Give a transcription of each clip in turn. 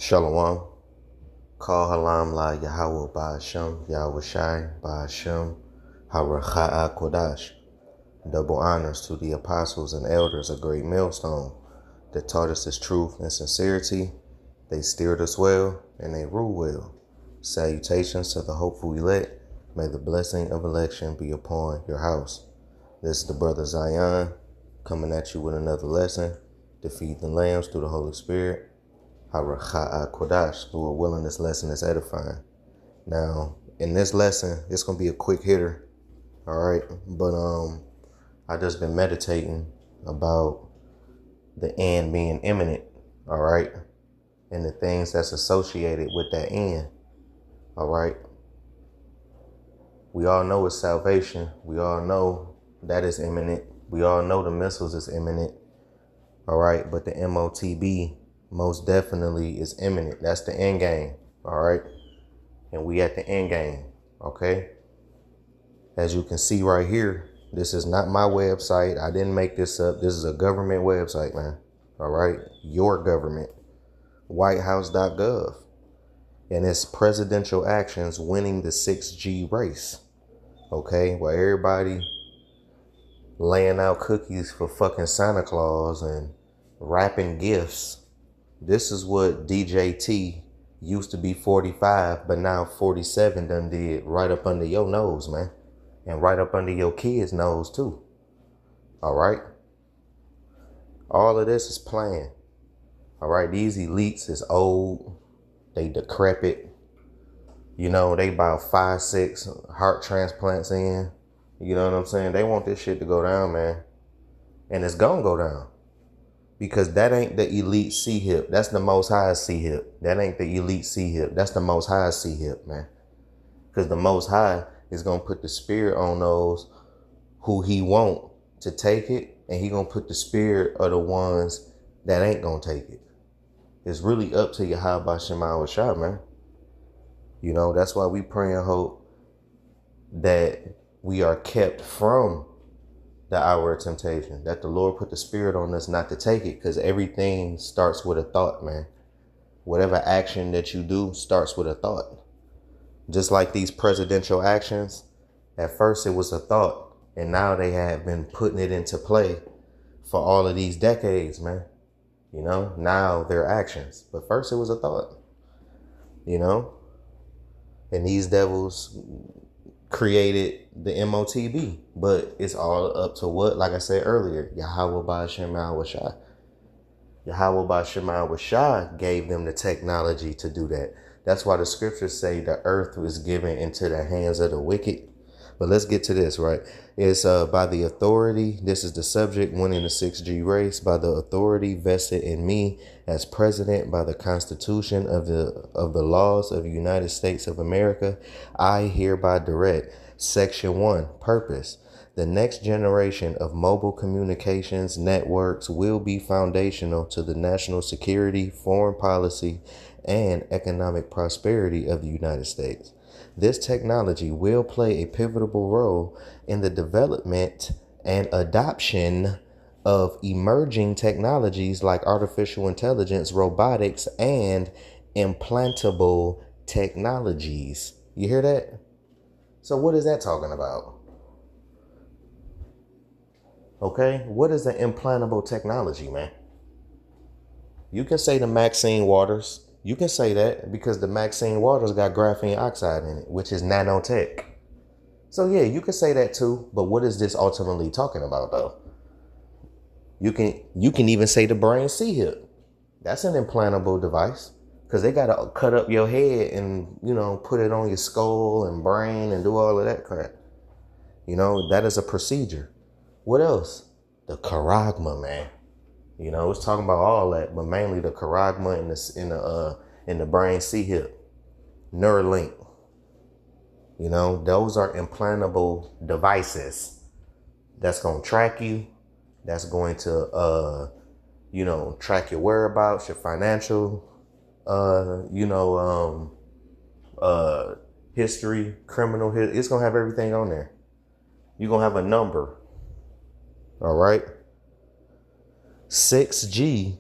Shalom. Call halam la Yahweh Ba'ashem, Yahweh Shai Ba'ashem, Haracha'a Kodash. Double honors to the apostles and elders, a great millstone that taught us His truth and sincerity. They steered us well and they rule well. Salutations to the hopeful elect. May the blessing of election be upon your house. This is the brother Zion coming at you with another lesson to feed the lambs through the Holy Spirit. Haracha'a Kodash. Lord willing, this lesson is edifying. Now, in this lesson, it's going to be a quick hitter. All right. But I just been meditating about the end being imminent. All right. And the things that's associated with that end. All right. We all know it's salvation. We all know that is imminent. We all know the missiles is imminent. All right. But the Motb most definitely is imminent. That's the end game. All right. And we at the end game. Okay. As you can see right here, this is not my website. I didn't make this up. This is a government website, man. All right. Your government. Whitehouse.gov. And it's presidential actions winning the Sixg race. Okay. Where everybody laying out cookies for fucking Santa Claus and wrapping gifts. This is what DJT used to be 45, but now 47 done did right up under your nose, man. And right up under your kids' nose, too. All right? All of this is planned. All right? These elites is old. They decrepit. You know, they about 5, 6 heart transplants in. You know what I'm saying? They want this shit to go down, man. And it's gonna go down. Because that ain't the elite C-hip. That's the Most High C-hip. That ain't the elite C-hip. That's the Most High C-hip, man. Because the Most High is going to put the spirit on those who He want to take it. And He going to put the spirit of the ones that ain't going to take it. It's really up to Yahweh Shema Shah, man. You know, that's why we pray and hope that we are kept from the hour of temptation, that the Lord put the spirit on us not to take it, because everything starts with a thought, man. Whatever action that you do starts with a thought. Just like these presidential actions, at first it was a thought, and now they have been putting it into play for all of these decades, man. You know, now they're actions, but first it was a thought, you know, and these devils created the Motb, but it's all up to what, like I said earlier, Yahweh Ba'ashem Yahweh Shai. Yahweh Ba'ashem Yahweh Shai gave them the technology to do that. That's why the scriptures say the earth was given into the hands of the wicked. But let's get to this, right? It's by the authority, this is the subject, winning the Sixg race, by the authority vested in me as president by the Constitution of the laws of the United States of America, I hereby direct Section 1, purpose. The next generation of mobile communications networks will be foundational to the national security, foreign policy, and economic prosperity of the United States. This technology will play a pivotal role in the development and adoption of emerging technologies like artificial intelligence, robotics, and implantable technologies. You hear that? So what is that talking about? Okay, what is an implantable technology, man? You can say the Maxine Waters. You can say that because the Maxine Waters got graphene oxide in it, which is nanotech. So yeah, you can say that too. But what is this ultimately talking about, though? You can even say the brain C-hip. That's an implantable device because they got to cut up your head and, you know, put it on your skull and brain and do all of that crap. You know, that is a procedure. What else? The charagma, man. You know, it's talking about all that, but mainly the charagma in the brain C-hip, Neuralink. You know, those are implantable devices that's going to track you. That's going to, you know, track your whereabouts, your financial, history, criminal history. It's going to have everything on there. You're going to have a number. All right. Sixg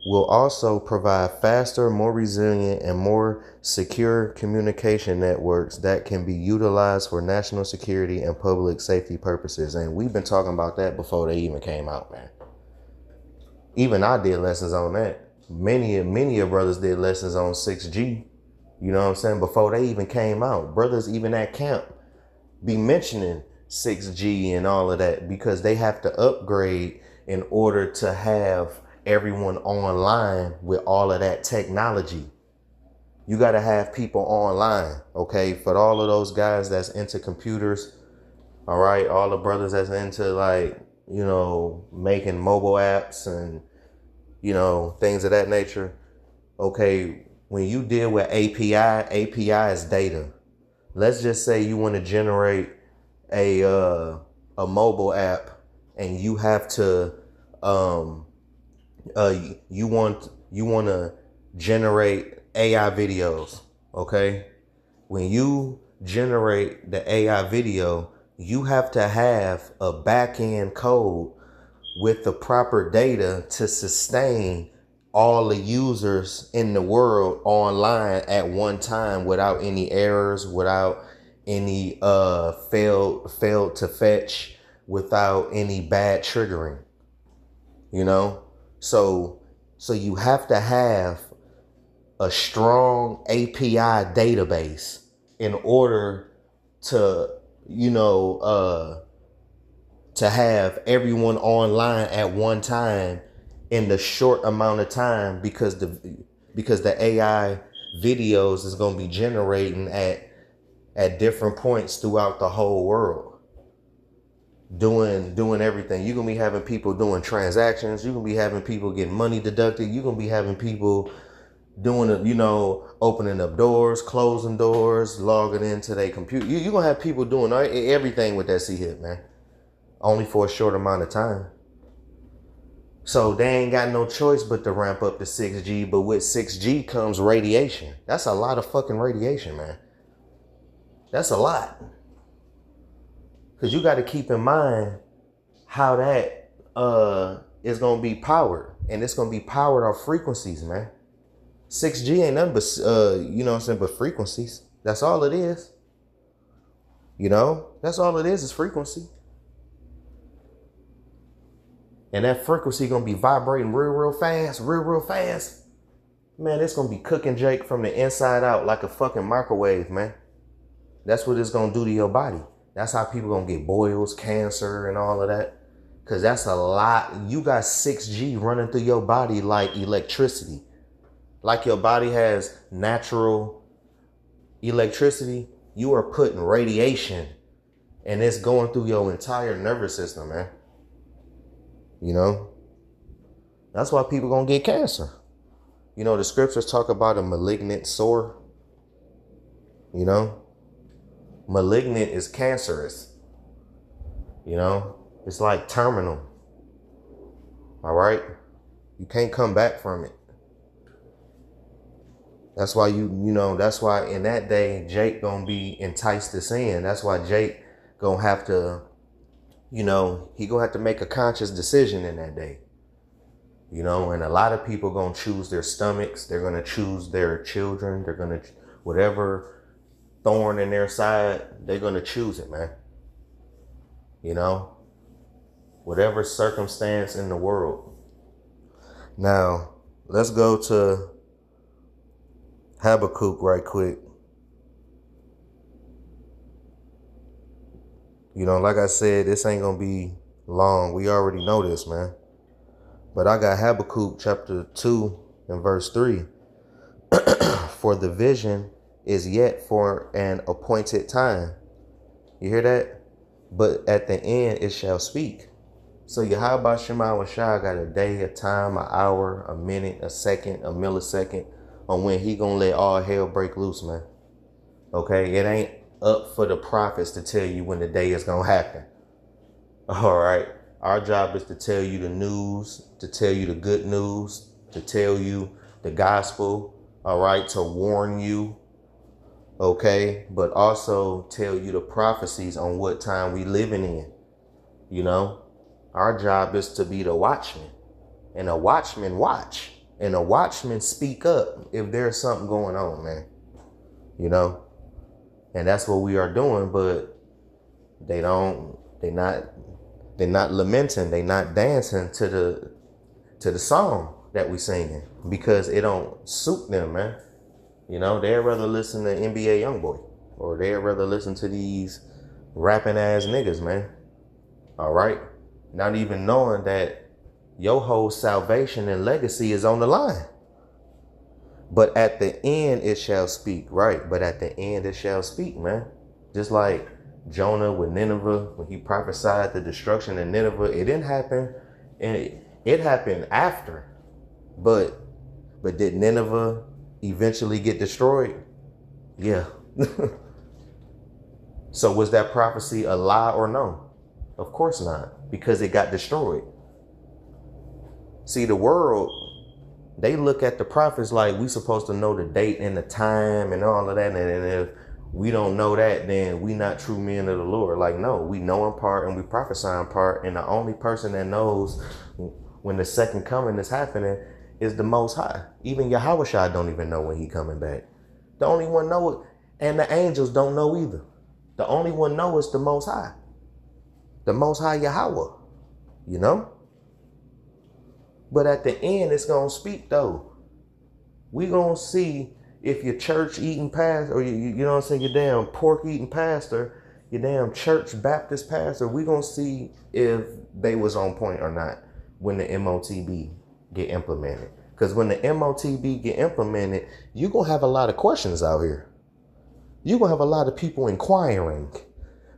will also provide faster, more resilient, and more secure communication networks that can be utilized for national security and public safety purposes. And we've been talking about that before they even came out, man. Even I did lessons on that. Many of brothers did lessons on 6G. You know what I'm saying? Before they even came out, brothers even at camp be mentioning 6G and all of that because they have to upgrade in order to have everyone online with all of that technology. You got to have people online, okay? For all of those guys that's into computers, all right? All the brothers that's into, like, you know, making mobile apps and, you know, things of that nature. Okay, when you deal with API is data. Let's just say you want to generate a mobile app and you have to you want to generate AI videos, okay? When you generate the AI video, you have to have a back-end code with the proper data to sustain all the users in the world online at one time without any errors, without any failed to fetch, without any bad triggering, you know? So you have to have a strong API database in order to, you know, to have everyone online at one time in the short amount of time because the AI videos is going to be generating at different points throughout the whole world. Doing everything. You're going to be having people doing transactions. You're going to be having people getting money deducted. You're going to be having people doing it, you know, opening up doors, closing doors, logging into their computer. You're going to have people doing everything with that C-hit, man. Only for a short amount of time. So they ain't got no choice but to ramp up to 6G. But with 6G comes radiation. That's a lot of fucking radiation, man. That's a lot. Because you got to keep in mind how that is going to be powered. And it's going to be powered off frequencies, man. 6G ain't nothing but, you know what I'm saying, but frequencies. That's all it is. You know, that's all it is frequency. And that frequency going to be vibrating real fast, real fast. Man, it's going to be cooking Jake from the inside out like a fucking microwave, man. That's what it's going to do to your body. That's how people going to get boils, cancer, and all of that. Because that's a lot. You got 6G running through your body like electricity. Like your body has natural electricity, you are putting radiation. And it's going through your entire nervous system, man. You know? That's why people going to get cancer. You know, the scriptures talk about a malignant sore. You know? Malignant is cancerous. You know? It's like terminal. All right? You can't come back from it. That's why you know, that's why in that day, Jake gonna be enticed to sin. That's why Jake gonna have to, you know, he gonna have to make a conscious decision in that day. You know, and a lot of people gonna choose their stomachs. They're gonna choose their children. They're gonna, whatever thorn in their side, they're gonna choose it, man. You know, whatever circumstance in the world. Now, let's go to Habakkuk right quick. You know, like I said, this ain't gonna be long. We already know this, man. But I got Habakkuk chapter 2 and verse 3. For the vision is yet for an appointed time. You hear that? But at the end it shall speak. So Yahweh Shema Shah got a day, a time, an hour, a minute, a second, a millisecond on when he gonna let all hell break loose, man. Okay, it ain't up for the prophets to tell you when the day is gonna happen. All right, our job is to tell you the news, to tell you the good news, to tell you the gospel. All right, to warn you. Okay, but also tell you the prophecies on what time we living in. You know, our job is to be the watchman, and a watchman watch. And the watchmen speak up if there's something going on, man. You know? And that's what we are doing, but they're not lamenting, they not dancing to the song that we singing because it don't suit them, man. You know, they'd rather listen to NBA Youngboy, or they'd rather listen to these rapping ass niggas, man. All right? Not even knowing that your whole salvation and legacy is on the line. But at the end, it shall speak, right? But at the end, it shall speak, man. Just like Jonah with Nineveh, when he prophesied the destruction of Nineveh, it didn't happen, and it happened after. But did Nineveh eventually get destroyed? Yeah. So was that prophecy a lie or no? Of course not, because it got destroyed. See, the world, they look at the prophets like we supposed to know the date and the time and all of that. And if we don't know that, then we not true men of the Lord. Like, no, we know in part and we prophesy in part. And the only person that knows when the second coming is happening is the Most High. Even Yahushua don't even know when he coming back. The only one know it. And the angels don't know either. The only one know is the Most High. The Most High Yahweh. You know? But at the end, it's going to speak, though. We going to see if your church eating pastor, or you know what I'm saying, your damn pork eating pastor, your damn church Baptist pastor, we going to see if they was on point or not when the Motb get implemented. Because when the Motb get implemented, you're going to have a lot of questions out here. You're going to have a lot of people inquiring.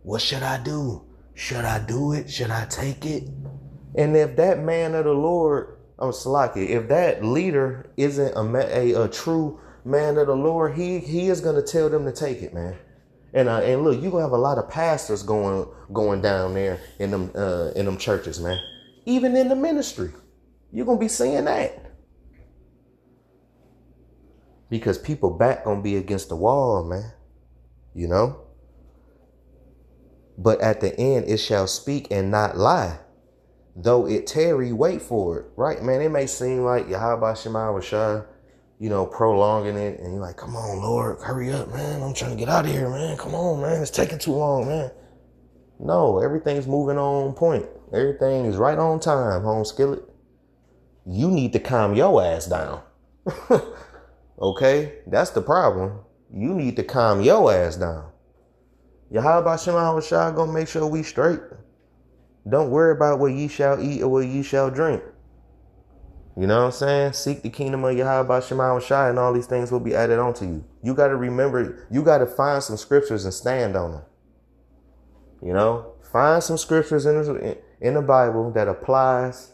What should I do? Should I do it? Should I take it? And if that man of the Lord, I'm Salaki, if that leader isn't a true man of the Lord, he is going to tell them to take it, man. And look, you're going to have a lot of pastors going down there in them churches, man. Even in the ministry, you're going to be seeing that. Because people back going to be against the wall, man. You know? But at the end, it shall speak and not lie. Though it tarry, wait for it, right, man? It may seem like Yahweh Shema Rashah, you know, prolonging it, and you're like, come on, Lord, hurry up, man. I'm trying to get out of here, man. Come on, man. It's taking too long, man. No, everything's moving on point. Everything is right on time, home skillet. You need to calm your ass down. Okay? That's the problem. You need to calm your ass down. Yahweh Shema Rashah gonna make sure we straight. Don't worry about what ye shall eat or what ye shall drink. You know what I'm saying? Seek the kingdom of Yahweh Shema Rashah, and all these things will be added onto you. You got to remember, you got to find some scriptures and stand on them. You know, find some scriptures in the Bible that applies,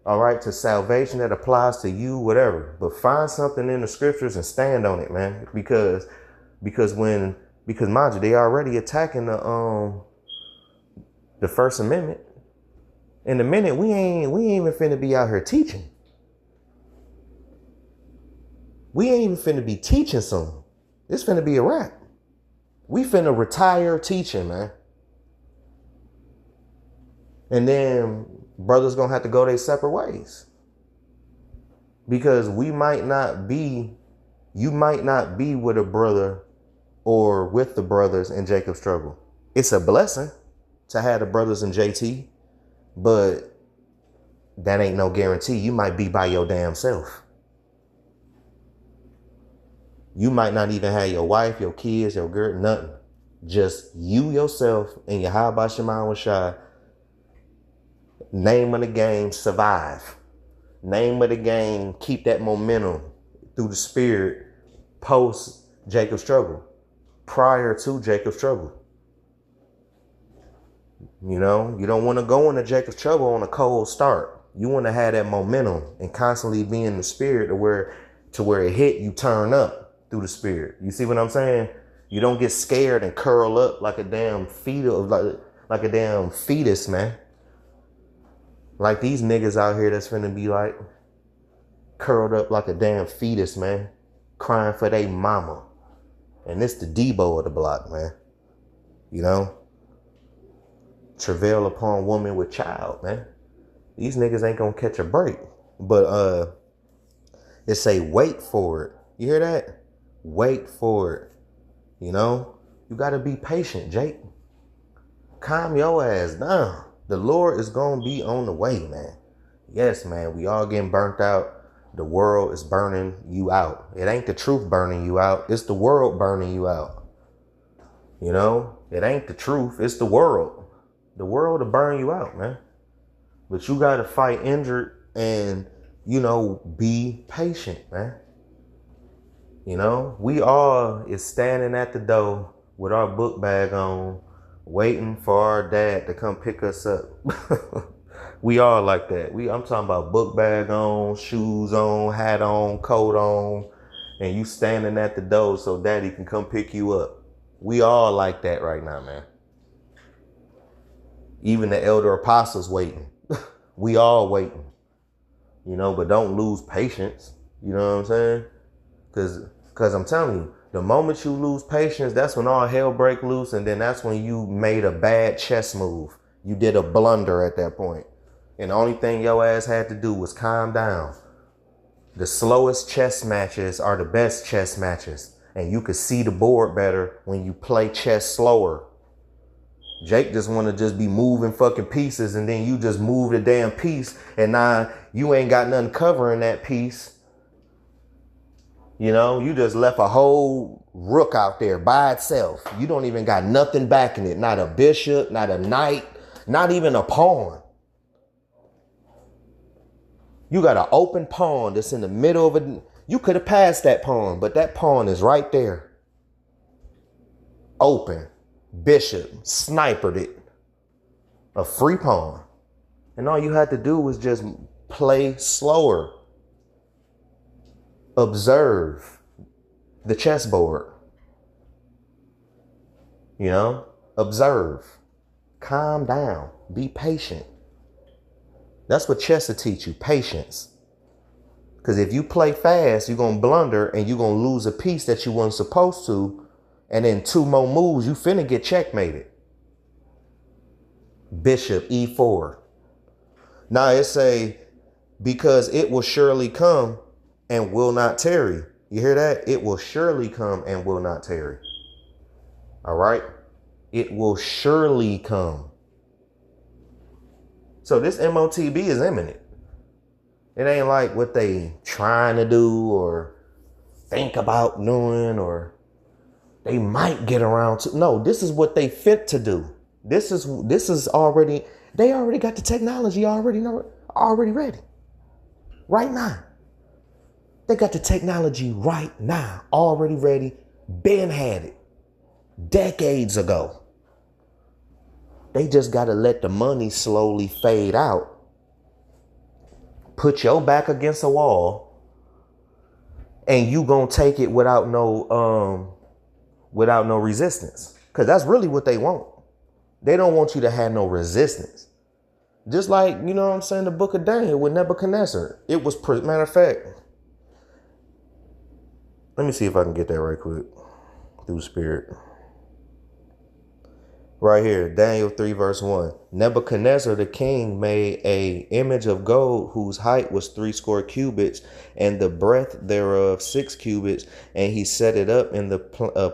all right, to salvation, that applies to you, whatever. But find something in the scriptures and stand on it, man. Because mind you, they already attacking the First Amendment. In a minute, we ain't even finna be out here teaching. We ain't even finna be teaching soon. It's finna be a wrap. We finna retire teaching, man. And then brothers gonna have to go their separate ways. Because you might not be with a brother or with the brothers in Jacob's trouble. It's a blessing to have the brothers in JT, but that ain't no guarantee. You might be by your damn self. You might not even have your wife, your kids, your girl, nothing. Just you, yourself, and your Yahweh Shema Rashah. Name of the game, survive. Name of the game, keep that momentum through the spirit post Jacob's trouble, prior to Jacob's trouble. You know, you don't want to go into Jacob's trouble on a cold start. You want to have that momentum and constantly be in the spirit to where it hit, you turn up through the spirit. You see what I'm saying? You don't get scared and curl up like a damn like a damn fetus, man. Like these niggas out here that's finna be like curled up like a damn fetus, man, crying for they mama. And this the Debo of the block, man. You know? Travail upon woman with child, man. These niggas ain't gonna catch a break. But It say wait for it. You hear that? Wait for it. You know, you got to be patient, Jake. Calm your ass down. The Lord is going to be on the way, man. Yes, man, we all getting burnt out. The world is burning you out. It ain't the truth burning you out. It's the world burning you out. You know, it ain't the truth. It's the world. The world will burn you out, man. But you got to fight injured and, you know, be patient, man. You know, we all is standing at the door with our book bag on, waiting for our dad to come pick us up. We all like that. I'm talking about book bag on, shoes on, hat on, coat on, and you standing at the door so daddy can come pick you up. We all like that right now, man. Even the elder apostles waiting. We all waiting. You know, but don't lose patience. You know what I'm saying? Because I'm telling you, the moment you lose patience, that's when all hell break loose. And then that's when you made a bad chess move. You did a blunder at that point. And the only thing your ass had to do was calm down. The slowest chess matches are the best chess matches. And you could see the board better when you play chess slower. Jake just want to just be moving fucking pieces, and then you just move the damn piece, and now you ain't got nothing covering that piece. You know, you just left a whole rook out there by itself. You don't even got nothing backing it. Not a bishop, not a knight, not even a pawn. You got an open pawn that's in the middle of a... You could have passed that pawn, but that pawn is right there. Open. Bishop snipered it. A free pawn. And all you had to do was just play slower. Observe the chessboard. You know? Observe. Calm down. Be patient. That's what chess will teach you. Patience. Because if you play fast, you're going to blunder and you're going to lose a piece that you weren't supposed to. And in 2 more moves, you finna get checkmated. Bishop E4. Now it say, because it will surely come and will not tarry. You hear that? It will surely come and will not tarry. All right? It will surely come. So this Motb is imminent. It ain't like what they trying to do or think about doing or they might get around to. No, this is what they fit to do. This is already, they already got the technology already ready. Right now. They got the technology right now, already ready. Ben had it decades ago. They just got to let the money slowly fade out. Put your back against a wall and you gonna take it without no resistance. Because that's really what they want. They don't want you to have no resistance. Just like, you know what I'm saying, the book of Daniel with Nebuchadnezzar. It was, matter of fact, let me see if I can get that right quick through spirit. Right here, Daniel 3 verse 1. Nebuchadnezzar the king made a image of gold whose height was 60 cubits and the breadth thereof 6 cubits. And he set it up in the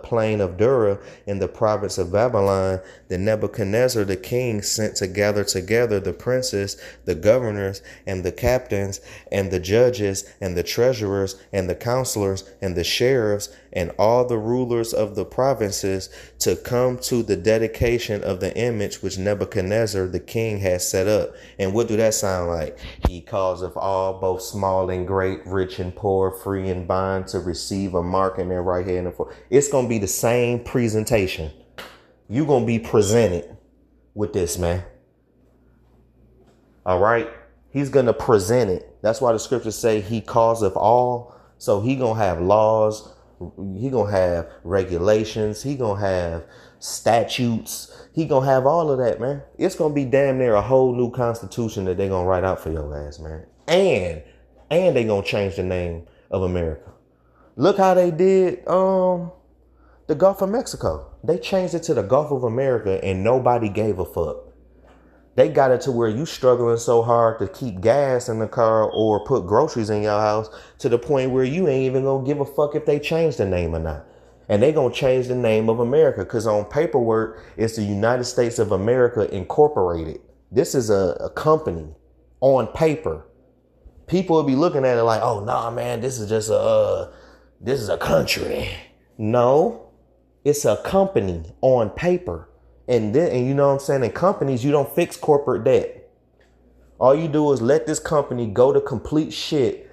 plain of Dura in the province of Babylon. Then Nebuchadnezzar the king sent to gather together the princes, the governors, and the captains, and the judges, and the treasurers, and the counselors, and the sheriffs, and all the rulers of the provinces to come to the dedication of the image which Nebuchadnezzar the king has set up. And what do that sound like? He causeth all, both small and great, rich and poor, free and bond, to receive a mark in their right hand and forehead. It's going to be the same presentation. You're going to be presented with this, man. All right. He's going to present it. That's why the scriptures say he causeth all. So he going to have laws. He going to have regulations. He going to have statutes. He going to have all of that, man. It's going to be damn near a whole new constitution that they going to write out for your ass, man. And they going to change the name of America. Look how they did the Gulf of Mexico. They changed it to the Gulf of America and nobody gave a fuck. They got it to where you struggling so hard to keep gas in the car or put groceries in your house to the point where you ain't even gonna give a fuck if they change the name or not. And they gonna change the name of America because on paperwork, it's the United States of America Incorporated. This is a company on paper. People will be looking at it like, oh, nah, man, this is just this is a country. No, it's a company on paper. And you know what I'm saying? In companies, you don't fix corporate debt. All you do is let this company go to complete shit.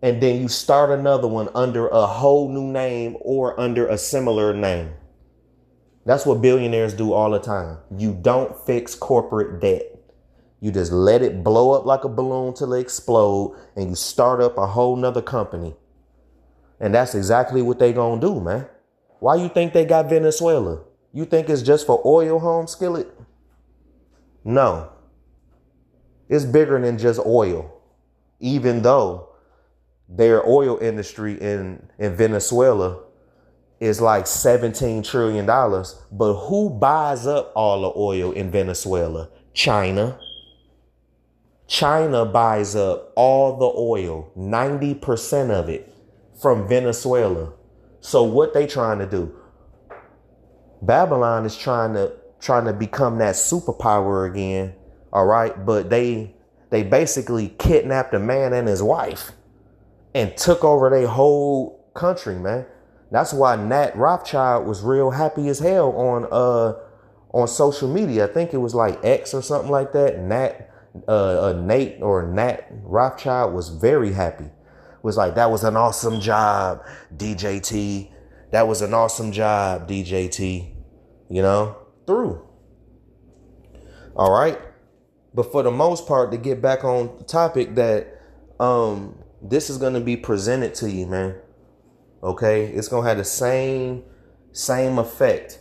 And then you start another one under a whole new name or under a similar name. That's what billionaires do all the time. You don't fix corporate debt. You just let it blow up like a balloon till it explode and you start up a whole nother company. And that's exactly what they gonna do, man. Why you think they got Venezuela? You think it's just for oil, home skillet? No. It's bigger than just oil. Even though their oil industry in Venezuela is like $17 trillion. But who buys up all the oil in Venezuela? China. China buys up all the oil, 90% of it from Venezuela. So what they trying to do? Babylon is trying to become that superpower again. All right. But they basically kidnapped a man and his wife and took over their whole country, man. That's why Nat Rothschild was real happy as hell on social media. I think it was like X or something like that. Nat Rothschild was very happy. Was like, that was an awesome job, DJT. That was an awesome job, DJT. You know, through. All right. But for the most part, to get back on the topic, that this is going to be presented to you, man. Okay. It's going to have the same effect.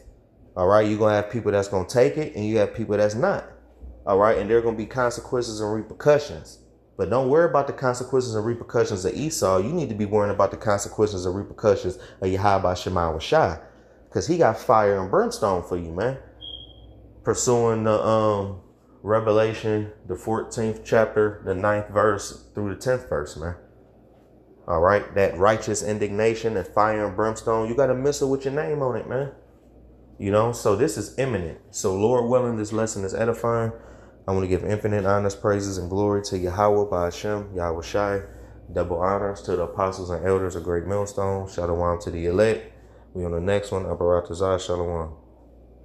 All right. You're going to have people that's going to take it and you have people that's not. All right. And there are going to be consequences and repercussions. But don't worry about the consequences and repercussions of Esau. You need to be worrying about the consequences and repercussions of Yahweh Shema Shai. Because he got fire and brimstone for you, man. Pursuing the Revelation, the 14th chapter, the 9th verse through the 10th verse, man. All right. That righteous indignation and fire and brimstone. You got a missile with your name on it, man. You know, so this is imminent. So Lord willing, this lesson is edifying. I want to give infinite honors, praises, and glory to Yahweh by Hashem, Yahweh Shai. Double honors to the apostles and elders of Great Millstone. Shalom to the elect. We on the next one. Aparatazah. Shalom.